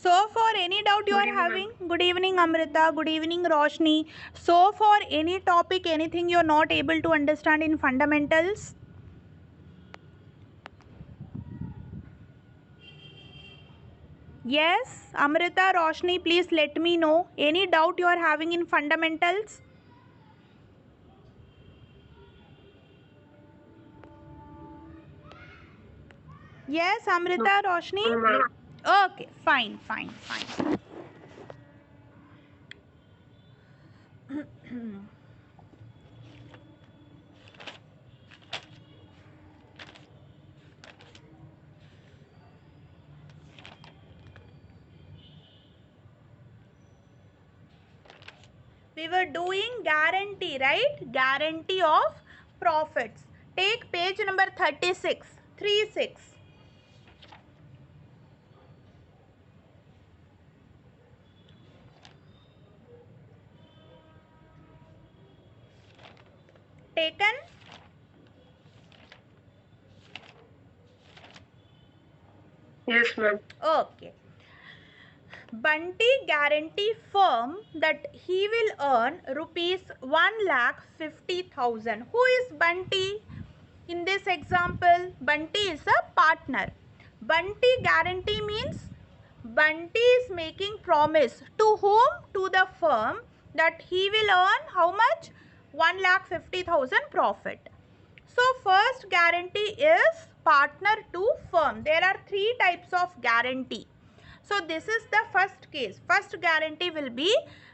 So for any doubt you are having, good evening Amrita, good evening Roshni. So for any topic, anything you are not able to understand in fundamentals? Yes, Amrita, Roshni, please let me know any doubt you are having in fundamentals. Yes, Amrita, Roshni. Okay, fine. We were doing guarantee, right? Guarantee of profits. Take page number 36, 36. Taken? Yes, ma'am. Okay. Bunty guarantee firm that he will earn rupees 1,50,000. Who is Bunty? In this example, Bunty is a partner. Bunty guarantee means Bunty is making promise to whom? To the firm that he will earn how much? 1,50,000 profit. So first guarantee is partner to firm. There are three types of guarantee. So this is the first case. First guarantee will be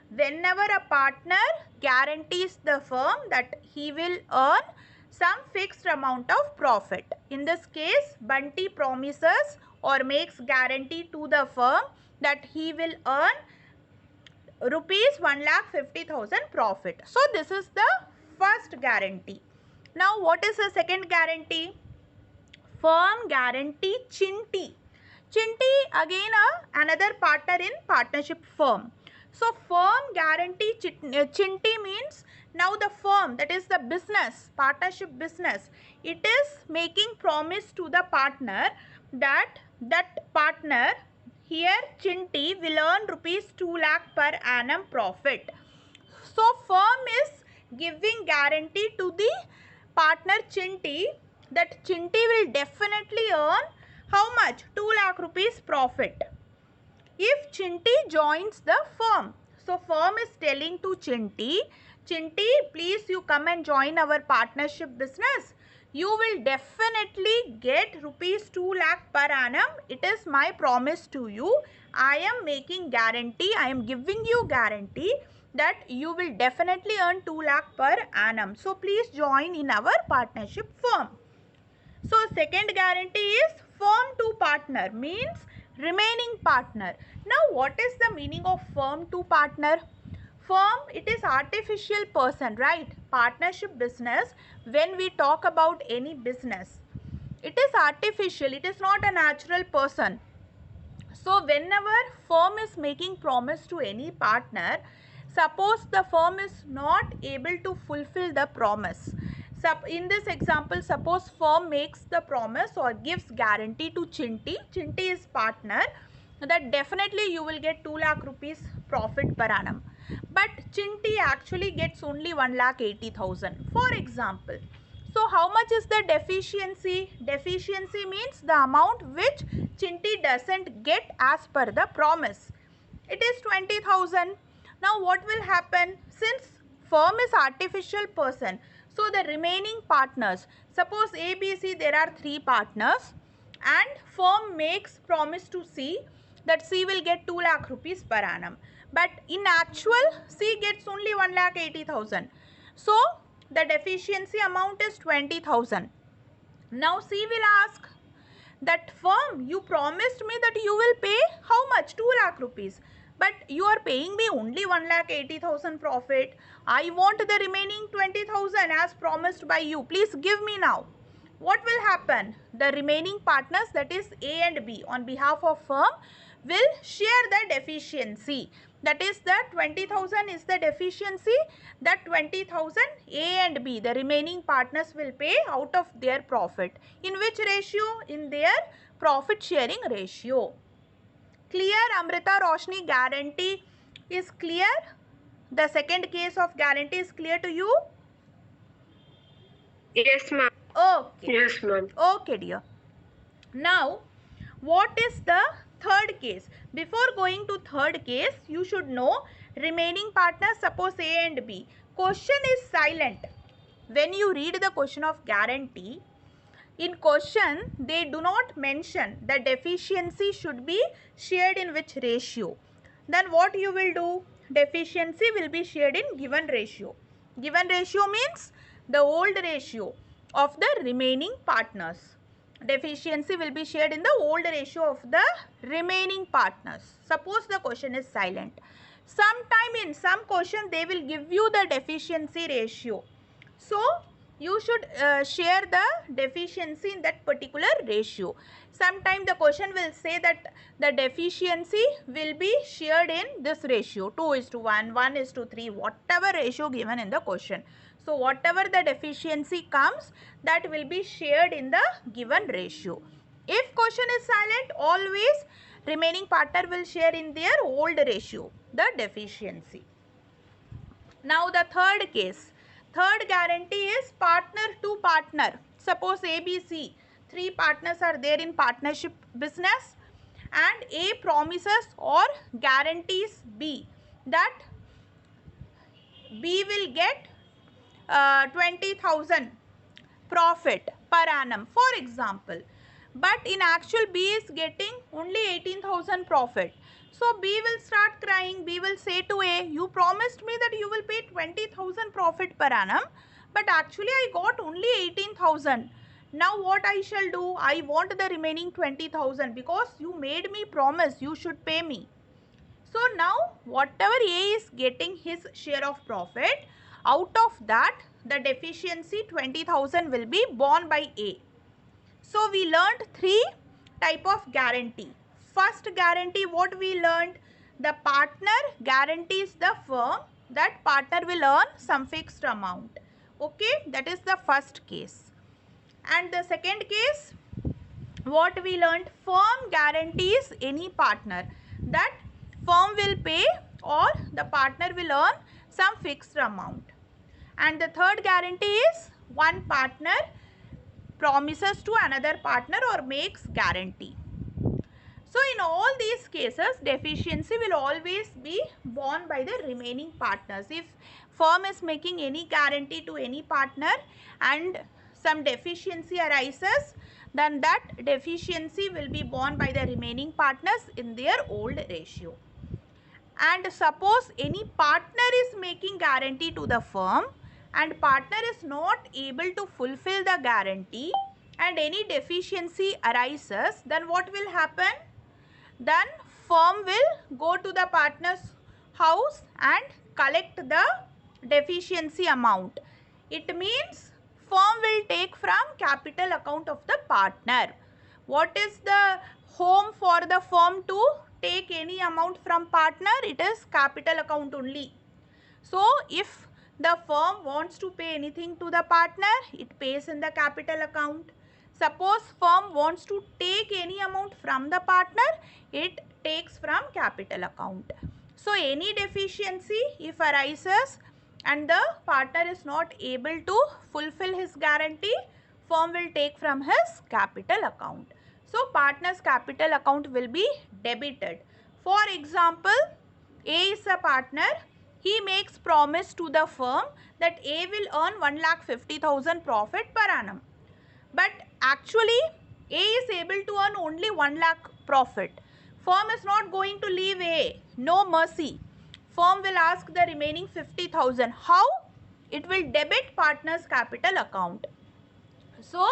whenever a partner guarantees the firm that he will earn some fixed amount of profit. In this case, Bunty promises or makes guarantee to the firm that he will earn rupees 1,50,000 profit. So this is the first guarantee. Now what is the second guarantee? Firm guarantee Chinty. Chinty again another partner in partnership firm. So firm guarantee Chinty means now the firm, that is the business, partnership business, it is making promise to the partner that partner here Chinty will earn rupees 2 lakh per annum profit. So firm is giving guarantee to the partner Chinty that Chinty will definitely earn how much? 2 lakh rupees profit if Chinty joins the firm. So firm is telling to Chinty, Chinty, please you come and join our partnership business. You will definitely get rupees 2 lakh per annum. It is my promise to you. I am making guarantee. I am giving you guarantee that you will definitely earn 2 lakh per annum. So please join in our partnership firm. So second guarantee is firm to partner, means remaining partner. Now what is the meaning of firm to partner? Firm, it is artificial person, right? Partnership business, when we talk about any business, it is artificial, it is not a natural person. So whenever firm is making promise to any partner, suppose the firm is not able to fulfill the promise. In this example, suppose firm makes the promise or gives guarantee to Chinty. Chinty is partner that definitely you will get 2 lakh rupees profit per annum. But Chinty actually gets only 1,80,000 for example. So how much is the deficiency? Deficiency means the amount which Chinty doesn't get as per the promise. It is 20,000. Now what will happen? Since firm is artificial person, so the remaining partners, suppose ABC there are 3 partners and firm makes promise to C that C will get 2 lakh rupees per annum. But in actual C gets only 1,80,000. So the deficiency amount is 20,000. Now C will ask that firm, you promised me that you will pay how much? 2 lakh rupees. But you are paying me only 1,80,000 profit. I want the remaining 20,000 as promised by you. Please give me now. What will happen? The remaining partners, that is A and B, on behalf of firm will share the deficiency. That is the 20,000 is the deficiency. That 20,000 A and B, the remaining partners will pay out of their profit. In which ratio? In their profit sharing ratio. Clear, Amrita, Roshni? Guarantee is clear? The second case of guarantee is clear to you? Yes, ma'am. Okay. Yes, ma'am. Okay, dear. Now, what is the third case? Before going to third case, you should know remaining partners, suppose A and B. Question is silent. When you read the question of guarantee, in question they do not mention the deficiency should be shared in which ratio. Then what you will do? Deficiency will be shared in given ratio. Given ratio means the old ratio of the remaining partners. Deficiency will be shared in the old ratio of the remaining partners. Suppose the question is silent. Sometime in some question they will give you the deficiency ratio. So you should share the deficiency in that particular ratio. Sometime the question will say that the deficiency will be shared in this ratio, 2:1, 1:3, whatever ratio given in the question. So whatever the deficiency comes, that will be shared in the given ratio. If question is silent, always remaining partner will share in their old ratio the deficiency. Now the third case. Third guarantee is partner to partner. Suppose ABC, three partners are there in partnership business, and A promises or guarantees B that B will get 20,000 profit per annum, for example. But in actual B is getting only 18,000 profit. So B will start crying. B will say to A, you promised me that you will pay 20,000 profit per annum, but actually I got only 18,000. Now what I shall do? I want the remaining 20,000 because you made me promise you should pay me. So now whatever A is getting his share of profit, out of that the deficiency 20,000 will be borne by A. So we learned three type of guarantee. First guarantee, what we learned? The partner guarantees the firm that partner will earn some fixed amount. Okay, that is the first case. And the second case, what we learned? Firm guarantees any partner that firm will pay or the partner will earn some fixed amount. And the third guarantee is one partner promises to another partner or makes guarantee. So in all these cases, deficiency will always be borne by the remaining partners. If firm is making any guarantee to any partner and some deficiency arises, then that deficiency will be borne by the remaining partners in their old ratio. And suppose any partner is making guarantee to the firm and partner is not able to fulfill the guarantee and any deficiency arises, then what will happen? Then firm will go to the partner's house and collect the deficiency amount. It means firm will take from capital account of the partner. What is the home for the firm to take any amount from partner? It is capital account only. So if the firm wants to pay anything to the partner, it pays in the capital account. Suppose firm wants to take any amount from the partner, it takes from capital account. So any deficiency if arises and the partner is not able to fulfill his guarantee, firm will take from his capital account. So partner's capital account will be debited. For example, A is a partner. He makes promise to the firm that A will earn 1,50,000 profit per annum. But actually A is able to earn only 1 lakh profit. Firm is not going to leave A. No mercy. Firm will ask the remaining 50,000. How? It will debit partner's capital account. So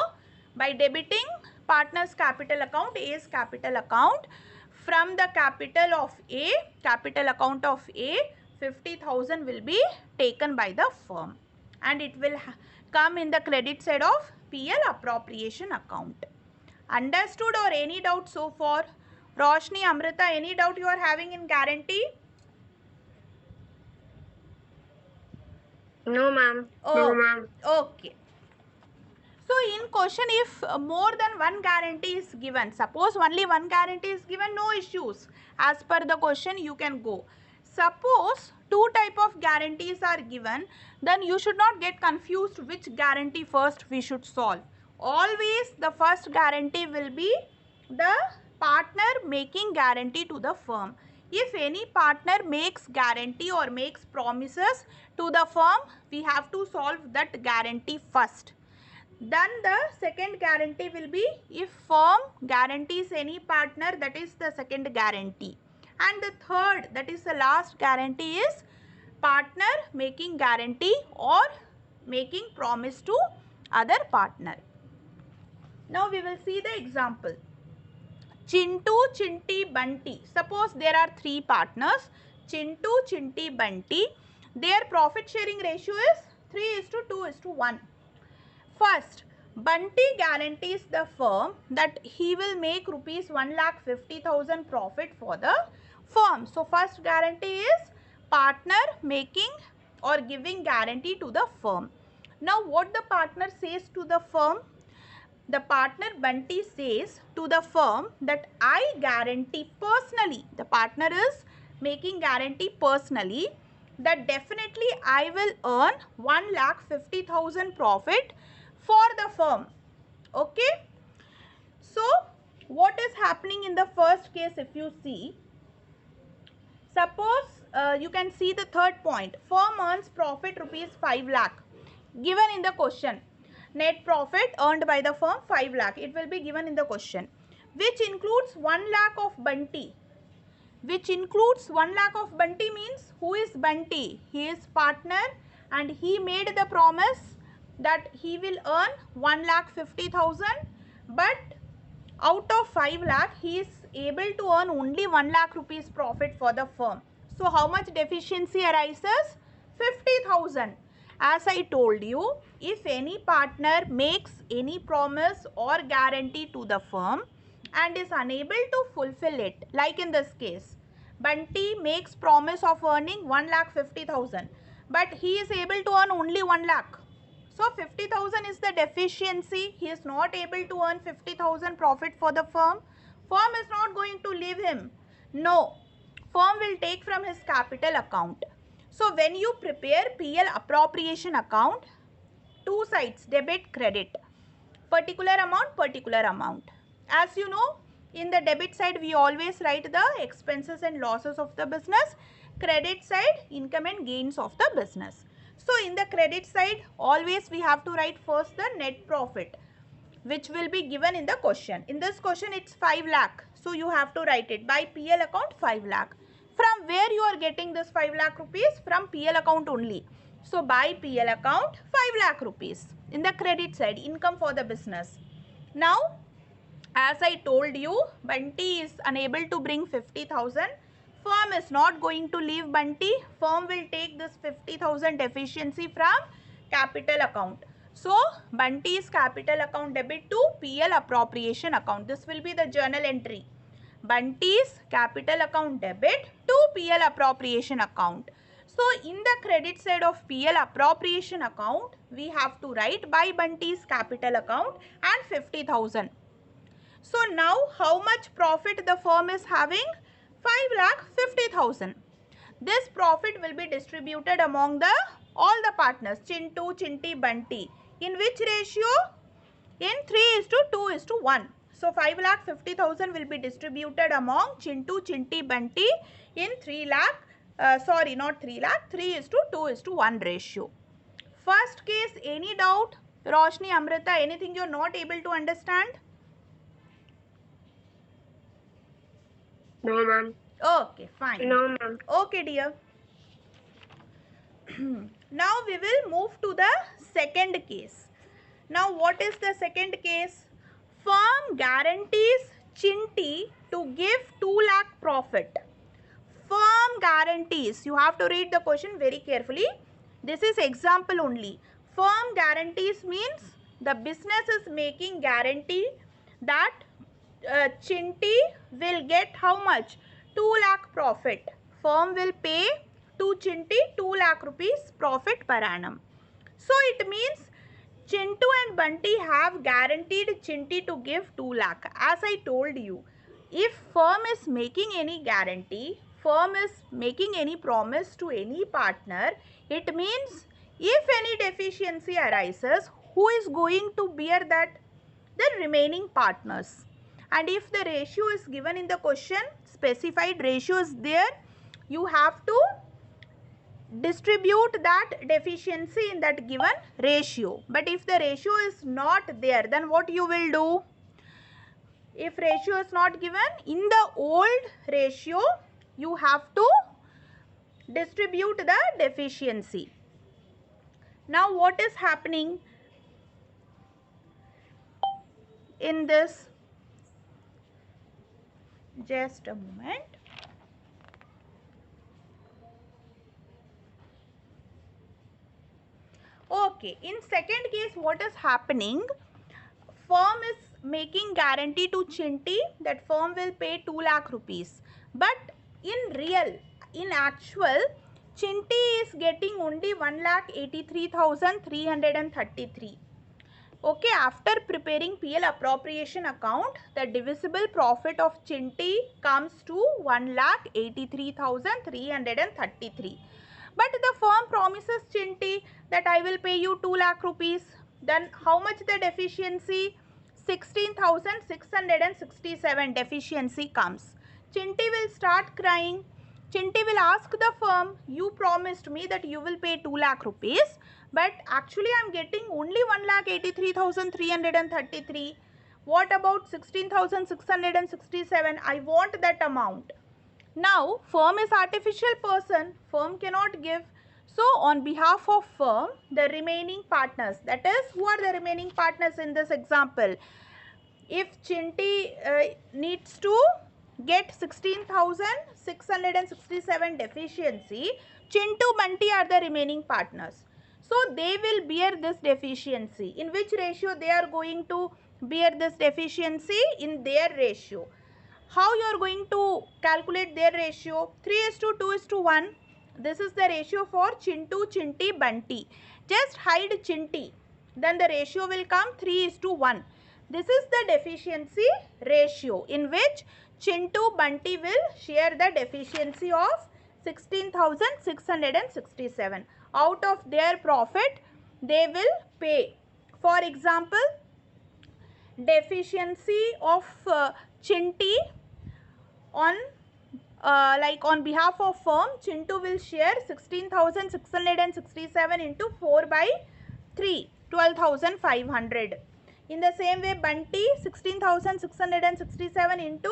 by debiting partner's capital account, A's capital account, from the capital of A, capital account of A, 50,000 will be taken by the firm and it will come in the credit side of PL appropriation account. Understood or any doubt so far? Roshni, Amrita, any doubt you are having in guarantee? No, ma'am. No, Oh, ma'am. okay. So in question, if more than one guarantee is given, suppose only one guarantee is given, no issues. As per the question, you can go. Suppose two type of guarantees are given, then you should not get confused which guarantee first we should solve. Always the first guarantee will be the partner making guarantee to the firm. If any partner makes guarantee or makes promises to the firm, we have to solve that guarantee first. Then the second guarantee will be if firm guarantees any partner, that is the second guarantee. And the third, that is the last guarantee, is partner making guarantee or making promise to other partner. Now we will see the example. Chintu, Chinti, Bunty. Suppose there are three partners, Chintu, Chinti, Bunty. Their profit sharing ratio is 3:2:1. First, Bunty guarantees the firm that he will make rupees 1,50,000 profit for the firm. So, first guarantee is partner making or giving guarantee to the firm. Now, what the partner says to the firm? The partner Bunty says to the firm that I guarantee personally, the partner is making guarantee personally, that definitely I will earn 1,50,000 profit for the firm. Okay. So, what is happening in the first case? If you see, suppose you can see the third point. Firm earns profit rupees 5 lakh. Given in the question. Net profit earned by the firm 5 lakh. It will be given in the question. Which includes 1 lakh of Bunty. Which includes 1 lakh of Bunty means who is Bunty? He is partner and he made the promise that he will earn 1,50,000, but out of 5 lakh he is able to earn only 1 lakh rupees profit for the firm. So how much deficiency arises? 50,000. As I told you, if any partner makes any promise or guarantee to the firm and is unable to fulfill it, like in this case, Bunty makes promise of earning 1,50,000, but he is able to earn only 1 lakh. So 50,000 is the deficiency. He is not able to earn 50,000 profit for the firm. Firm is not going to leave him. No, firm will take from his capital account. So when you prepare PL appropriation account, two sides, debit, credit, particular amount. As you know, in the debit side we always write the expenses and losses of the business. Credit side, income and gains of the business. So in the credit side, always we have to write first the net profit, which will be given in the question. In this question it's 5 lakh. So you have to write it by PL account 5 lakh. From where you are getting this 5 lakh rupees? From PL account only. So by PL account 5 lakh rupees. In the credit side, income for the business. Now, as I told you, Bunty is unable to bring 50,000. Firm is not going to leave Bunty. Firm will take this 50,000 deficiency from capital account. So, Bunty's capital account debit to PL appropriation account. This will be the journal entry. Bunty's capital account debit to PL appropriation account. So, in the credit side of PL appropriation account, we have to write by Bunty's capital account and 50,000. So, now how much profit the firm is having? 5,50,000. This profit will be distributed among all the partners, Chintu, Chinti, Bunty. In which ratio? In 3:2:1. So 5,50,000 will be distributed among Chintu, Chinti, Bunty in 3:2:1 ratio. First case, any doubt? Roshni, Amrita, anything you are not able to understand? No, ma'am. Okay, fine. No, ma'am. Okay, dear. Now we will move to the second case. Now what is the second case? Firm guarantees Chinti to give 2 lakh profit. Firm guarantees. You have to read the question very carefully. This is example only. Firm guarantees means the business is making guarantee that Chinti will get how much? 2 lakh profit. Firm will pay to Chinti 2 lakh rupees profit per annum. So it means Chintu and Bunty have guaranteed Chinty to give 2 lakh. As I told you, if firm is making any guarantee, firm is making any promise to any partner, it means if any deficiency arises, who is going to bear that? The remaining partners. And if the ratio is given in the question, specified ratio is there, you have to distribute that deficiency in that given ratio. But if the ratio is not there, then what you will do? If ratio is not given in the old ratio, you have to distribute the deficiency. Now what is happening in this? Just a moment. Okay, in second case, what is happening? Firm is making guarantee to Chinty that firm will pay 2 lakh rupees. But in actual, Chinty is getting only 1,83,333. Okay, after preparing PL appropriation account, the divisible profit of Chinty comes to 1,83,333. But the firm promises Chinty that I will pay you 2 lakh rupees. Then how much the deficiency? 16,667 deficiency comes. Chinty will start crying. Chinty will ask the firm, you promised me that you will pay 2 lakh rupees, but actually I am getting only 1,83,333. What about 16,667? I want that amount. Now, firm is artificial person, firm cannot give. So, on behalf of firm, the remaining partners, that is, who are the remaining partners in this example? If Chinty needs to get 16,667 deficiency, Chintu, Bunty are the remaining partners. So, they will bear this deficiency. In which ratio they are going to bear this deficiency? In their ratio. How you are going to calculate their ratio? 3:2:1. This is the ratio for Chintu, Chinty, Bunty. Just hide Chinty. Then the ratio will come 3:1. This is the deficiency ratio in which Chintu, Bunty will share the deficiency of 16,667. Out of their profit, they will pay. For example, deficiency of Chinty on behalf of firm, Chintu will share 16,667 into 4 by 3, 12,500. In the same way, Bunty 16,667 into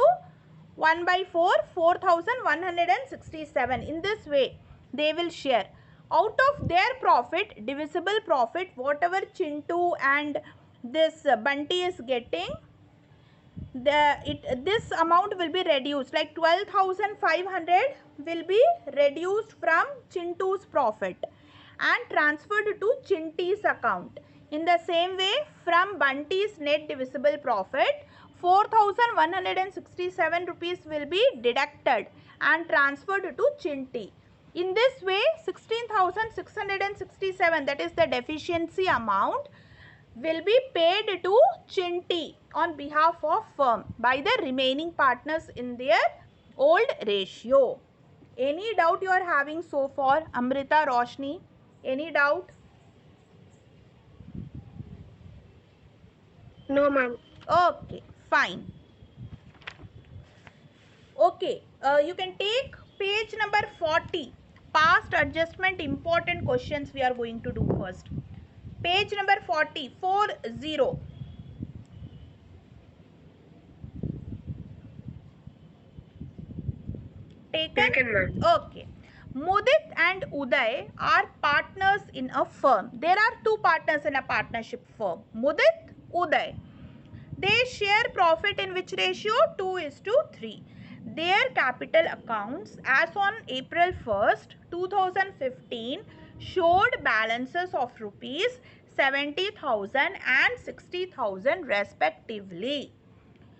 1 by 4, 4,167. In this way, they will share. Out of their profit, divisible profit, whatever Chintu and this Bunty is getting, this amount will be reduced, like 12,500 will be reduced from Chintu's profit and transferred to Chinty's account. In the same way, from Bunty's net divisible profit, 4,167 rupees will be deducted and transferred to Chinty. In this way, 16,667, that is the deficiency amount, will be paid to Chinty on behalf of firm by the remaining partners in their old ratio. Any doubt you are having so far, Amrita, Roshni? Any doubt? No, ma'am. Okay, fine. Okay, you can take page number 40. Past adjustment important questions we are going to do first. Page number 40, 40. Taken, ma'am. Okay. Mudit and Uday are partners in a firm. There are two partners in a partnership firm. Mudit, Uday. They share profit in which ratio? 2:3. Their capital accounts as on April 1st, 2015 showed balances of rupees 70,000 and 60,000 respectively.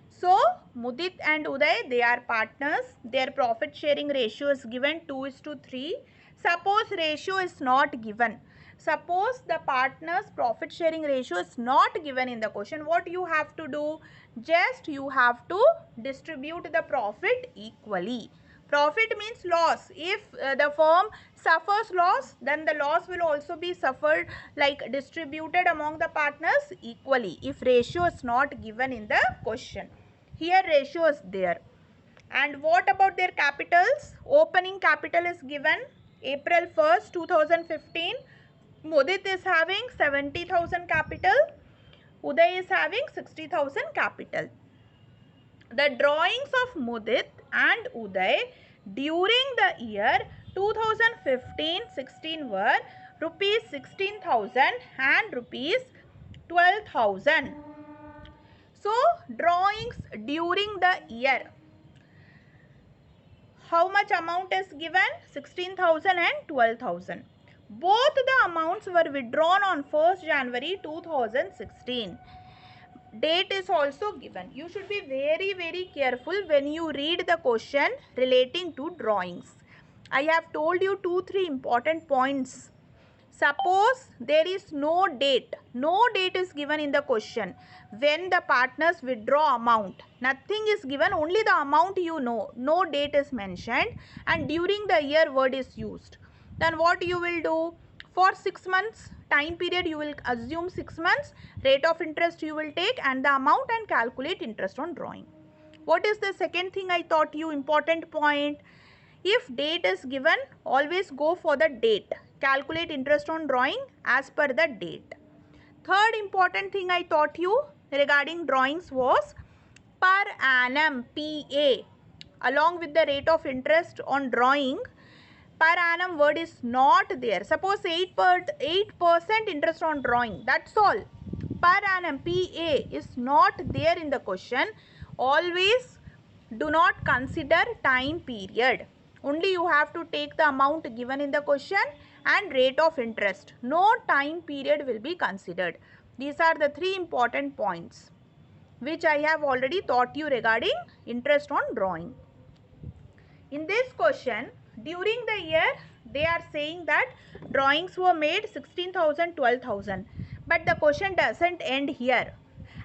So, Mudit and Uday, they are partners. Their profit sharing ratio is given 2:3. Suppose ratio is not given. Suppose the partner's profit sharing ratio is not given in the question. What you have to do? Just you have to distribute the profit equally. Profit means loss. If the firm suffers loss, then the loss will also be suffered, like distributed among the partners equally, if ratio is not given in the question. Here ratio is there. And what about their capitals? Opening capital is given April 1st, 2015. Mudit is having 70,000 capital. Uday is having 60,000 capital. The drawings of Mudit and Uday during the year 2015-16 were rupees 16,000 and rupees 12,000. So, drawings during the year. How much amount is given? 16,000 and 12,000. Both the amounts were withdrawn on 1st January 2016. Date is also given. You should be very careful when you read the question relating to drawings. I have told you 2-3 important points. Suppose there is no date is given in the question. When the partners withdraw amount, nothing is given, only the amount you know. No date is mentioned and during the year word is used. Then what you will do? For 6 months time period you will assume 6 months, rate of interest you will take and the amount and calculate interest on drawing. What is the second thing I taught you? Important point. If date is given, always go for the date. Calculate interest on drawing as per the date. Third important thing I taught you regarding drawings was per annum, PA. Along with the rate of interest on drawing, per annum word is not there. Suppose 8% interest on drawing. That's all. Per annum, PA is not there in the question. Always do not consider time period. Only you have to take the amount given in the question and rate of interest. No time period will be considered. These are the 3 important points which I have already taught you regarding interest on drawing. In this question, during the year, they are saying that drawings were made 16,000, 12,000. But the question doesn't end here.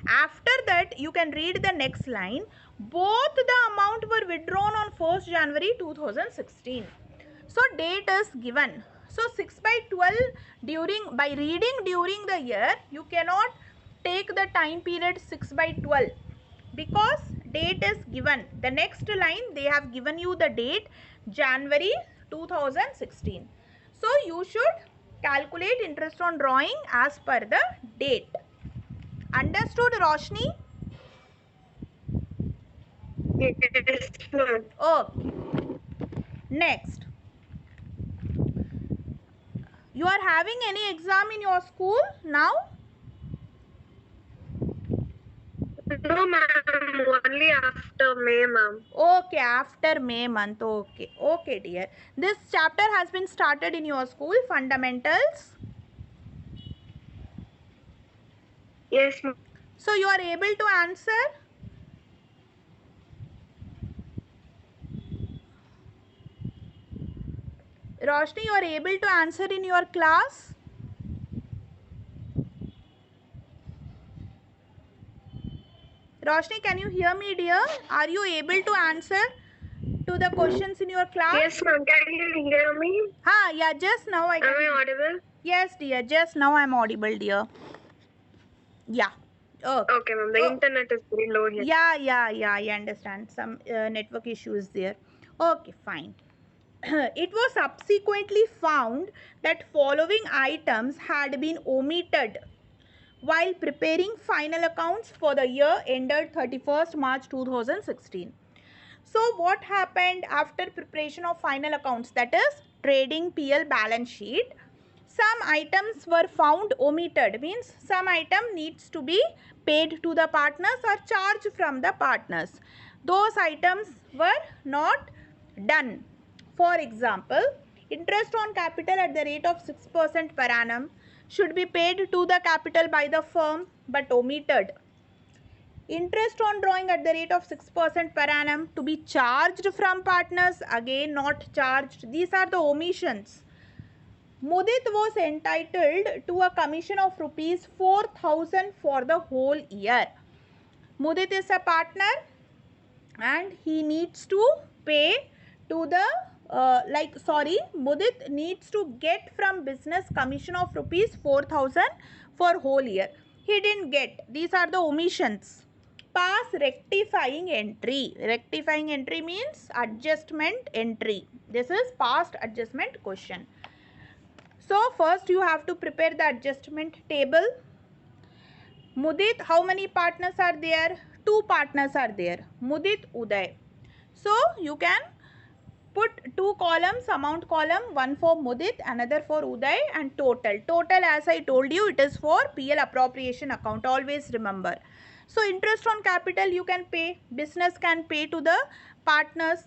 After that, you can read the next line. Both the amount were withdrawn on 1st January 2016. So, date is given. So, 6/12 by reading during the year, you cannot take the time period 6/12 because date is given. The next line, they have given you the date January 2016. So, you should calculate interest on drawing as per the date. Understood, Roshni? Yes, ma'am. Okay. Next. You are having any exam in your school now? No, ma'am. Only after May, ma'am. Okay, after May month. Okay. Okay, dear. This chapter has been started in your school, fundamentals. Yes, ma'am. So, you are able to answer? Roshni, you are able to answer in your class? Roshni, can you hear me, dear? Are you able to answer to the questions in your class? Yes, ma'am. Can you hear me? Yeah, just now I can. Am I audible? Yes, dear, just now I am audible, dear. Yeah. Okay, ma'am. The internet is very low here. Yeah, I understand. Some network issues there. Okay, fine. It was subsequently found that following items had been omitted while preparing final accounts for the year ended 31st March 2016. So what happened after preparation of final accounts, that is trading PL balance sheet? Some items were found omitted, means some item needs to be paid to the partners or charged from the partners. Those items were not done. For example, interest on capital at the rate of 6% per annum should be paid to the capital by the firm but omitted. Interest on drawing at the rate of 6% per annum to be charged from partners, again not charged. These are the omissions. Mudit was entitled to a commission of rupees 4,000 for the whole year. Mudit is a partner and he needs to pay to the Mudit needs to get from business commission of rupees 4,000 for whole year. He didn't get. These are the omissions. Pass rectifying entry. Rectifying entry means adjustment entry. This is past adjustment question. So first you have to prepare the adjustment table. Mudit, how many partners are there? 2 partners are there, Mudit, Uday. So you can put 2 columns, amount column, one for Mudit, another for Uday, and total. Total, as I told you, it is for PL appropriation account. Always remember. So interest on capital you can pay. Business can pay to the partners.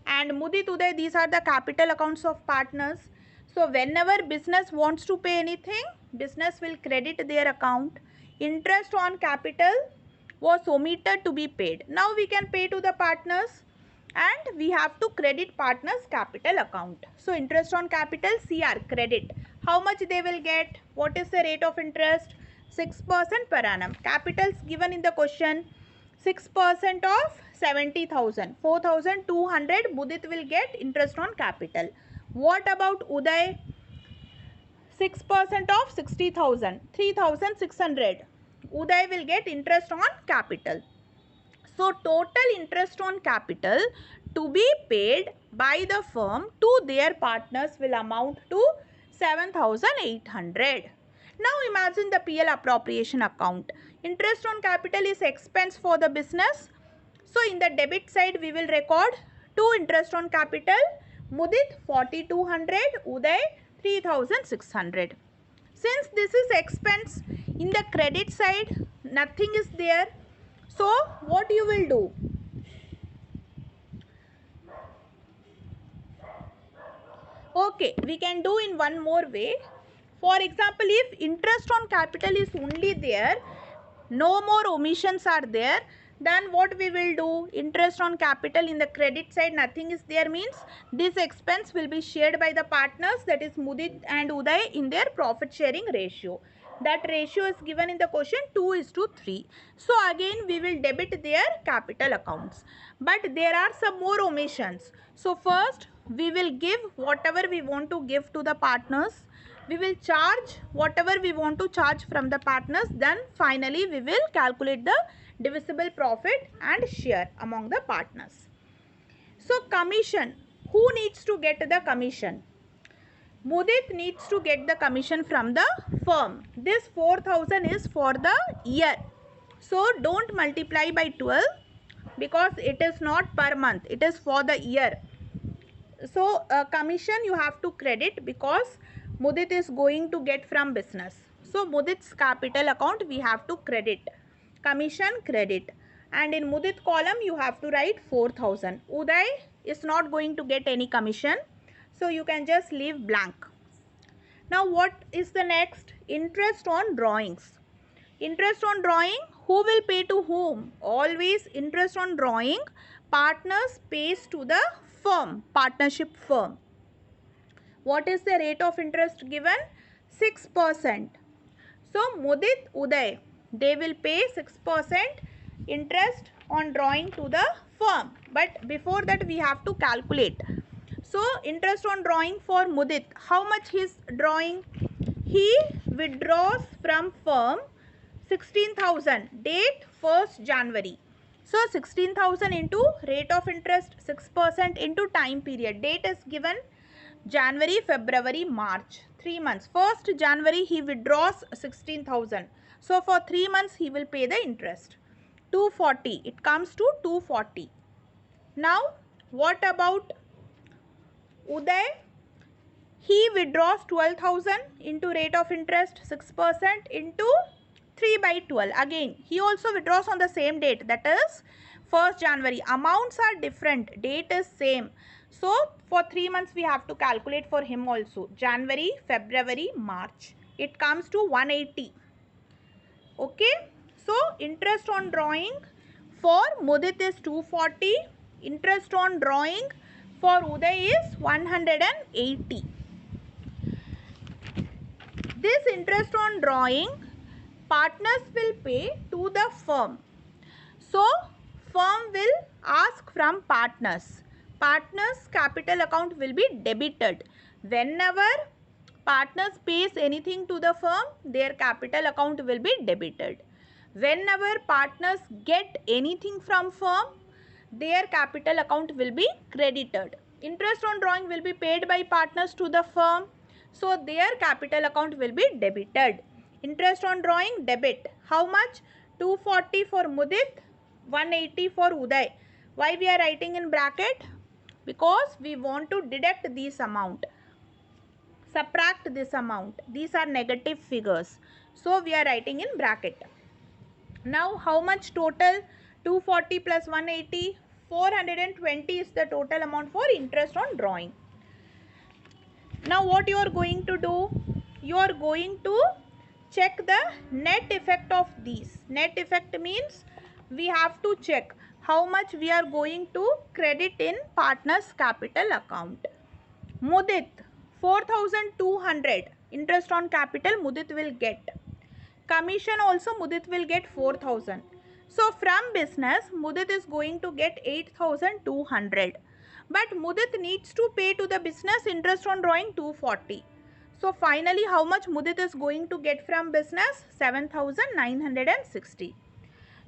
And Mudit, Uday, these are the capital accounts of partners. So whenever business wants to pay anything, business will credit their account. Interest on capital was omitted to be paid. Now we can pay to the partners and we have to credit partners capital account. So interest on capital CR credit. How much they will get? What is the rate of interest? 6% per annum. Capitals given in the question. 6% of 70,000. 4,200 Mudit will get interest on capital. What about Uday? 6% of 60,000. 3,600. Uday will get interest on capital. So total interest on capital to be paid by the firm to their partners will amount to 7,800. Now imagine the PL appropriation account. Interest on capital is expense for the business. So in the debit side we will record 2 interest on capital. Mudit 4,200, Uday 3,600. Since this is expense, in the credit side nothing is there. So what you will do? Okay, we can do in one more way. For example, if interest on capital is only there, no more omissions are there, then what we will do? Interest on capital in the credit side nothing is there means this expense will be shared by the partners, that is Mudit and Uday, in their profit sharing ratio. That ratio is given in the question 2:3. So again we will debit their capital accounts. But there are some more omissions. So first we will give whatever we want to give to the partners. We will charge whatever we want to charge from the partners. Then finally we will calculate the divisible profit and share among the partners. So commission. Who needs to get the commission? Mudit needs to get the commission from the firm. This 4,000 is for the year. So don't multiply by 12 because it is not per month. It is for the year. So commission you have to credit because Mudit is going to get from business. So Mudit's capital account we have to credit. Commission credit. And in Mudit column you have to write 4,000. Uday is not going to get any commission. So you can just leave blank. Now what is the next? Interest on drawings. Interest on drawing, who will pay to whom? Always interest on drawing, partners pays to the firm, partnership firm. What is the rate of interest given? 6%. So Mudit, Uday, they will pay 6% interest on drawing to the firm. But before that we have to calculate. So interest on drawing for Mudit, how much he is drawing? He withdraws from firm 16,000, date 1st January. So 16,000 into rate of interest 6% into time period. Date is given January, February, March. 3 months. 1st January he withdraws 16,000. So for 3 months he will pay the interest. 240. It comes to 240. Now what about Uday? He withdraws 12,000 into rate of interest 6% into 3 by 12. Again, he also withdraws on the same date, that is 1st January. Amounts are different, date is same. So, for 3 months we have to calculate for him also. January, February, March. It comes to 180. Okay. So, interest on drawing for Mudit is 240. Interest on drawing for Uday is 180. This interest on drawing, partners will pay to the firm. So, firm will ask from partners. Partners' capital account will be debited. Whenever partners pays anything to the firm, their capital account will be debited. Whenever partners get anything from firm, their capital account will be credited. Interest on drawing will be paid by partners to the firm, so their capital account will be debited. Interest on drawing debit. How much? 240 for Mudit, 180 for Uday. Why we are writing in bracket? Because we want to deduct this amount. Subtract this amount. These are negative figures. So we are writing in bracket. Now how much total? 240 plus 180. 420 is the total amount for interest on drawing. Now what you are going to do? You are going to check the net effect of these. Net effect means we have to check how much we are going to credit in partner's capital account. Mudit 4,200 interest on capital Mudit will get. Commission also Mudit will get 4,000. So from business Mudit is going to get 8,200. But Mudit needs to pay to the business interest on drawing 240. So finally how much Mudit is going to get from business? 7,960.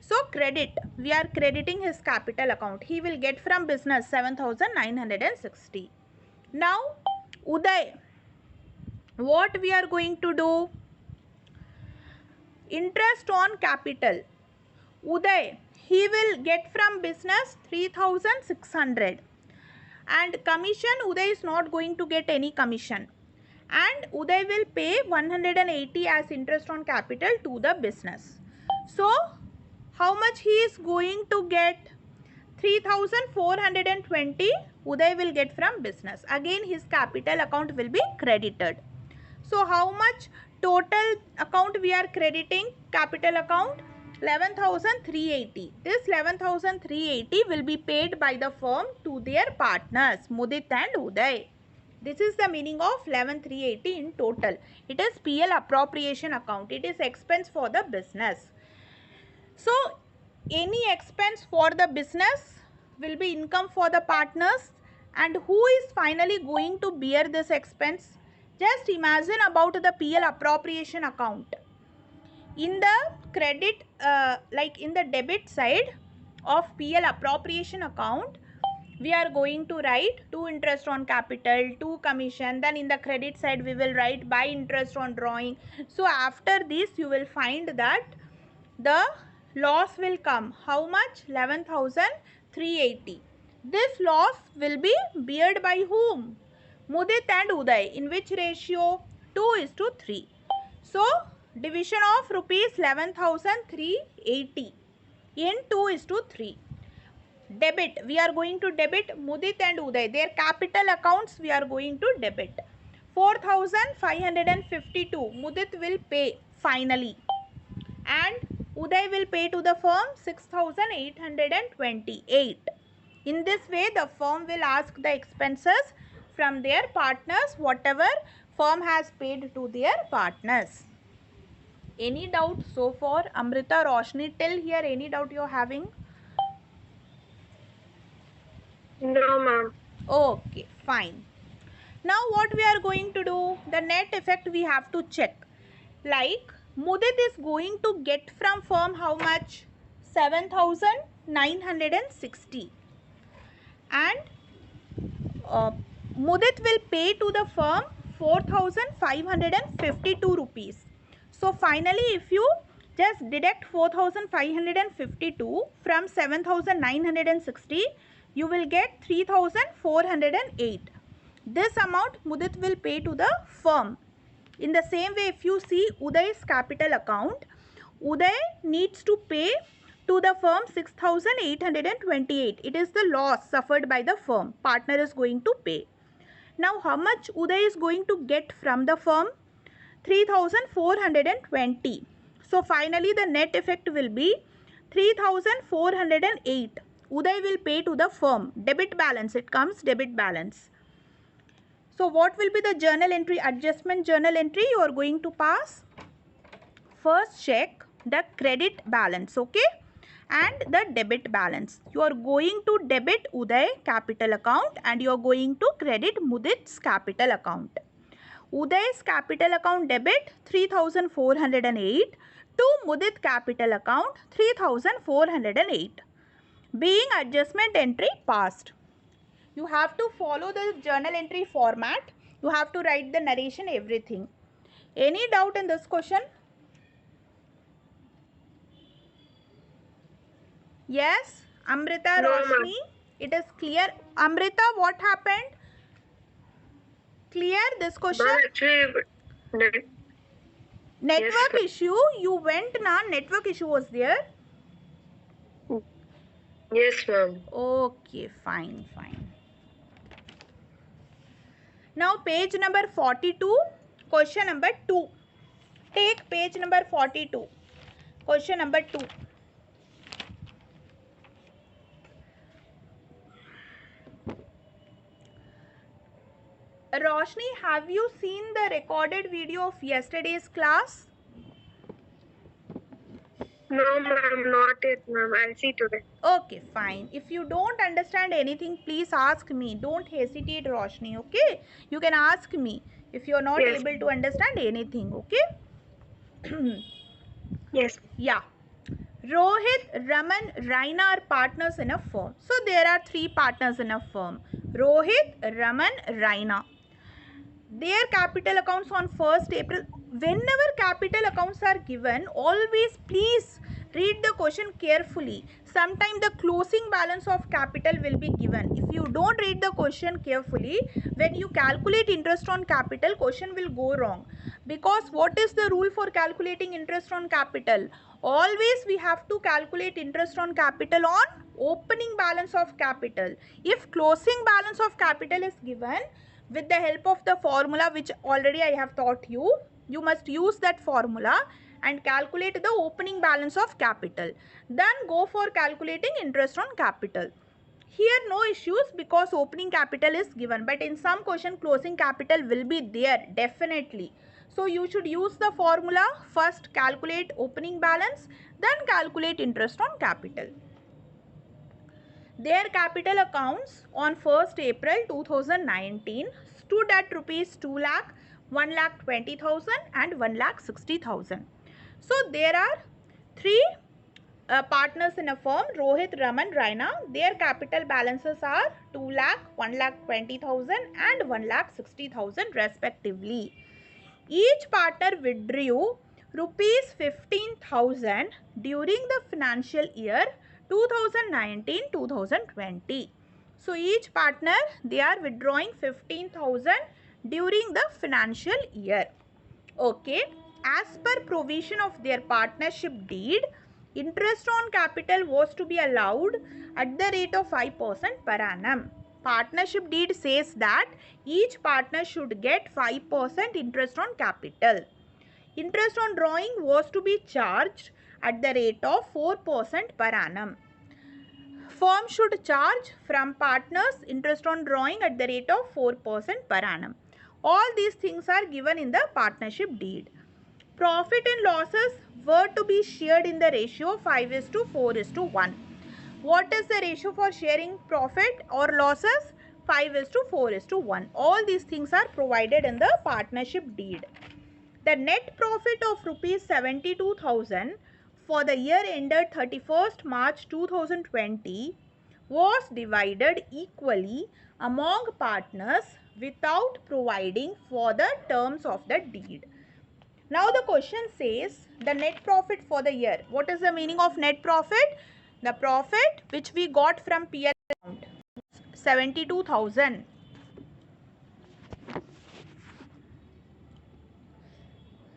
So credit, we are crediting his capital account. He will get from business 7,960. Now Uday, what we are going to do? Interest on capital. Uday, he will get from business 3,600. And commission, Uday is not going to get any commission. And Uday will pay 180 as interest on capital to the business. So, how much he is going to get? 3,420 Uday will get from business. Again his capital account will be credited. So how much total account we are crediting? Capital account 11,380. This 11,380 will be paid by the firm to their partners Mudit and Uday. This is the meaning of 11,380 in total. It is PL appropriation account. It is expense for the business. So any expense for the business will be income for the partners, and who is finally going to bear this expense? Just imagine about the PL appropriation account. In the credit, like in the debit side of PL appropriation account, we are going to write 2 interest on capital, 2 commission. Then in the credit side we will write by interest on drawing. So after this you will find that the loss will come. How much? 11,380. This loss will be beared by whom? Mudit and Uday. In which ratio? 2:3. So division of rupees 11,380 in 2:3. Debit. We are going to debit Mudit and Uday. Their capital accounts we are going to debit. 4,552 Mudit will pay finally. And Uday will pay to the firm 6,828. In this way, the firm will ask the expenses from their partners, whatever firm has paid to their partners. Any doubt so far? Amrita, Roshni, till here, any doubt you are having? No, ma'am. Okay, fine. Now what we are going to do? The net effect we have to check. Like, Mudit is going to get from firm how much? 7,960. And Mudit will pay to the firm 4,552 rupees. So finally if you just deduct 4,552 from 7,960, you will get 3,408. This amount Mudit will pay to the firm. In the same way, if you see Uday's capital account, Uday needs to pay to the firm 6,828. It is the loss suffered by the firm. Partner is going to pay. Now, how much Uday is going to get from the firm? 3,420. So, finally, the net effect will be 3,408. Uday will pay to the firm. Debit balance. It comes debit balance. So what will be the journal entry, adjustment journal entry you are going to pass? First check the credit balance, okay, and the debit balance. You are going to debit Uday capital account and you are going to credit Mudit's capital account. Uday's capital account debit 3408 to Mudit capital account 3408. Being adjustment entry passed. You have to follow the journal entry format. You have to write the narration, everything. Any doubt in this question? Yes, Amrita, No, Roshni, ma'am. it is clear. Amrita, what happened? Clear this question? Ma'am, actually, Network Yes, issue, you went na, network issue was there? yes, ma'am. Okay, fine. Now page number 42, question number 2. Take page number 42, question number 2. Roshni, have you seen the recorded video of yesterday's class? No, ma'am, not yet, ma'am. I'll see today. Okay, fine. If you don't understand anything, please ask me. Don't hesitate, Roshni, okay? You can ask me if you are not Yes. able to understand anything, okay? Yes. Yeah. Rohit, Raman, Raina are partners in a firm. So there are 3 partners in a firm. Rohit, Raman, Raina. Their capital accounts on 1st April. Whenever capital accounts are given, always please read the question carefully. Sometimes the closing balance of capital will be given. If you don't read the question carefully, when you calculate interest on capital, question will go wrong. Because what is the rule for calculating interest on capital? Always we have to calculate interest on capital on opening balance of capital. If closing balance of capital is given, with the help of the formula which already I have taught you, you must use that formula and calculate the opening balance of capital. Then go for calculating interest on capital. Here no issues because opening capital is given, but in some question closing capital will be there definitely. So you should use the formula. First calculate opening balance, then calculate interest on capital. Their capital accounts on 1st April 2019 stood at rupees 2 lakh, 1 lakh 20,000 and 1 lakh 60,000. So there are 3 partners in a firm, Rohit, Raman, Raina. Their capital balances are 2 lakh, 1 lakh 20,000 and 1 lakh 60,000 respectively. Each partner withdrew rupees 15,000 during the financial year 2019-2020. So each partner, they are withdrawing 15,000 during the financial year. Okay. As per provision of their partnership deed, interest on capital was to be allowed at the rate of 5% per annum. Partnership deed says that each partner should get 5% interest on capital. Interest on drawing was to be charged at the rate of 4% per annum. Firm should charge from partners interest on drawing at the rate of 4% per annum. All these things are given in the partnership deed. Profit and losses were to be shared in the ratio 5:4:1. What is the ratio for sharing profit or losses? 5:4:1. All these things are provided in the partnership deed. The net profit of rupees 72,000 for the year ended 31st March 2020 was divided equally among partners without providing for the terms of the deed. Now the question says the net profit for the year. What is the meaning of net profit? The profit which we got from PL account, 72,000.